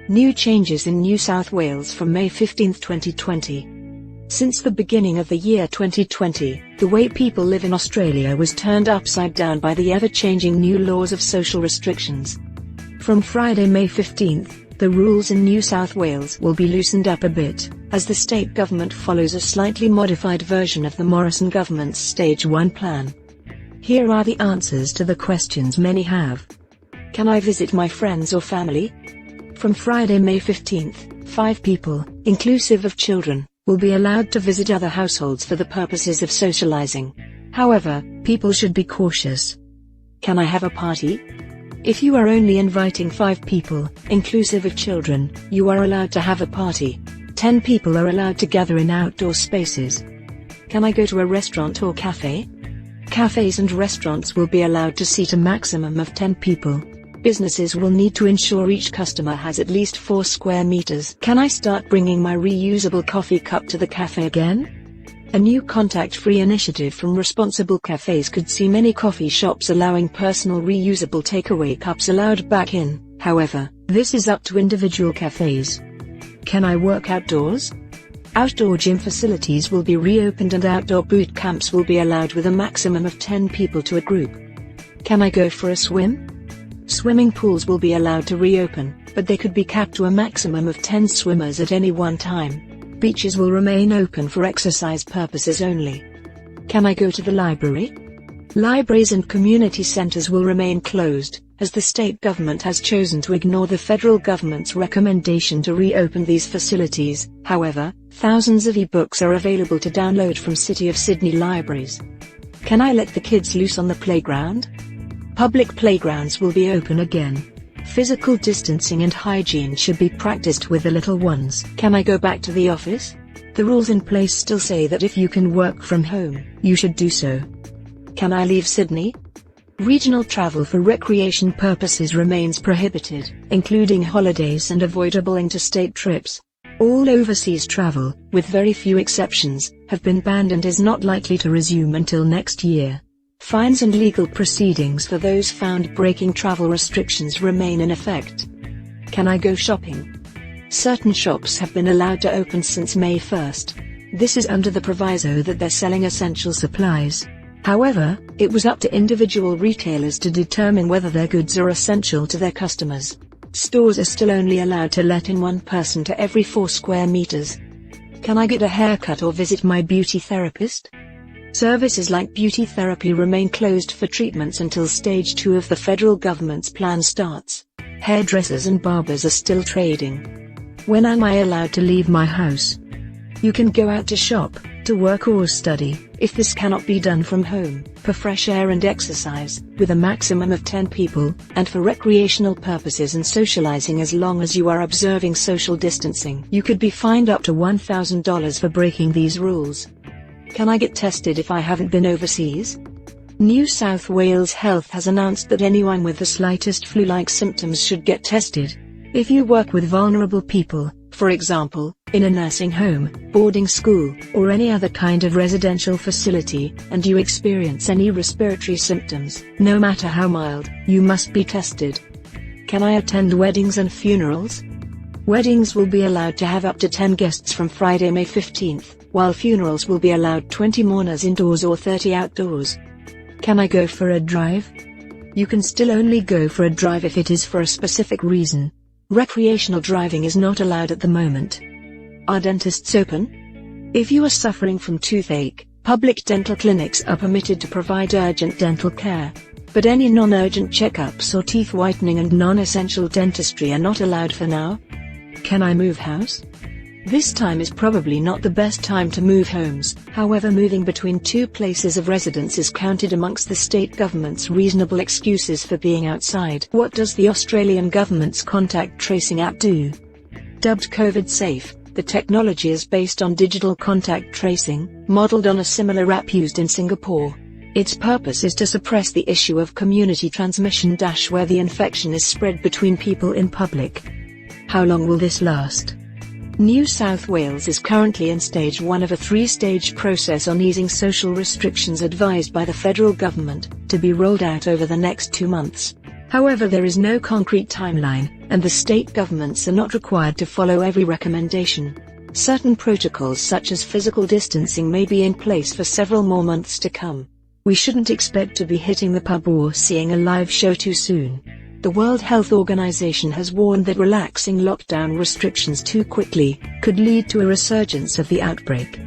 New changes in New South Wales from May 15, 2020. Since the beginning of the year 2020, the way people live in Australia was turned upside down by the ever-changing new laws of social restrictions. From Friday, May 15th, the rules in New South Wales will be loosened up a bit, as the state government follows a slightly modified version of the Morrison government's Stage 1 plan. Here are the answers to the questions many have. Can I visit my friends or family? From Friday, May 15th, 5 people, inclusive of children, will be allowed to visit other households for the purposes of socializing. However, people should be cautious. Can I have a party? If you are only inviting 5 people, inclusive of children, you are allowed to have a party. 10 people are allowed to gather in outdoor spaces. Can I go to a restaurant or café? Cafes and restaurants will be allowed to seat a maximum of 10 people. Businesses will need to ensure each customer has at least 4 square meters. Can I start bringing my reusable coffee cup to the cafe again? A new contact-free initiative from responsible cafes could see many coffee shops allowing personal reusable takeaway cups allowed back in. However, this is up to individual cafes. Can I work outdoors? Outdoor gym facilities will be reopened and outdoor boot camps will be allowed with a maximum of 10 people to a group. Can I go for a swim? Swimming pools will be allowed to reopen, but they could be capped to a maximum of 10 swimmers at any one time. Beaches will remain open for exercise purposes only. Can I go to the library? Libraries and community centers will remain closed, as the state government has chosen to ignore the federal government's recommendation to reopen these facilities. However, thousands of e-books are available to download from City of Sydney libraries. Can I let the kids loose on the playground? Public playgrounds will be open again. Physical distancing and hygiene should be practiced with the little ones. Can I go back to the office? The rules in place still say that if you can work from home, you should do so. Can I leave Sydney? Regional travel for recreation purposes remains prohibited, including holidays and avoidable interstate trips. All overseas travel, with very few exceptions, have been banned and is not likely to resume until next year. Fines and legal proceedings for those found breaking travel restrictions remain in effect. Can I go shopping? Certain shops have been allowed to open since May 1st. This is under the proviso that they're selling essential supplies. However, it was up to individual retailers to determine whether their goods are essential to their customers. Stores are still only allowed to let in 1 person to every 4 square meters. Can I get a haircut or visit my beauty therapist? Services like beauty therapy remain closed for treatments until Stage 2 of the federal government's plan starts. Hairdressers and barbers are still trading. When am I allowed to leave my house? You can go out to shop, to work or study, if this cannot be done from home, for fresh air and exercise, with a maximum of 10 people, and for recreational purposes and socializing as long as you are observing social distancing. You could be fined up to $1,000 for breaking these rules. Can I get tested if I haven't been overseas? New South Wales Health has announced that anyone with the slightest flu-like symptoms should get tested. If you work with vulnerable people, for example, in a nursing home, boarding school, or any other kind of residential facility, and you experience any respiratory symptoms, no matter how mild, you must be tested. Can I attend weddings and funerals? Weddings will be allowed to have up to 10 guests from Friday, May 15th. While funerals will be allowed 20 mourners indoors or 30 outdoors. Can I go for a drive? You can still only go for a drive if it is for a specific reason. Recreational driving is not allowed at the moment. Are dentists open? If you are suffering from toothache, public dental clinics are permitted to provide urgent dental care. But any non-urgent checkups or teeth whitening and non-essential dentistry are not allowed for now. Can I move house? This time is probably not the best time to move homes. However, moving between 2 places of residence is counted amongst the state government's reasonable excuses for being outside. What does the Australian government's contact tracing app do? Dubbed COVID Safe, the technology is based on digital contact tracing, modeled on a similar app used in Singapore. Its purpose is to suppress the issue of community transmission where the infection is spread between people in public. How long will this last? New South Wales is currently in Stage 1 of a 3-stage process on easing social restrictions advised by the federal government, to be rolled out over the next 2 months. However, there is no concrete timeline, and the state governments are not required to follow every recommendation. Certain protocols such as physical distancing may be in place for several more months to come. We shouldn't expect to be hitting the pub or seeing a live show too soon. The World Health Organization has warned that relaxing lockdown restrictions too quickly could lead to a resurgence of the outbreak.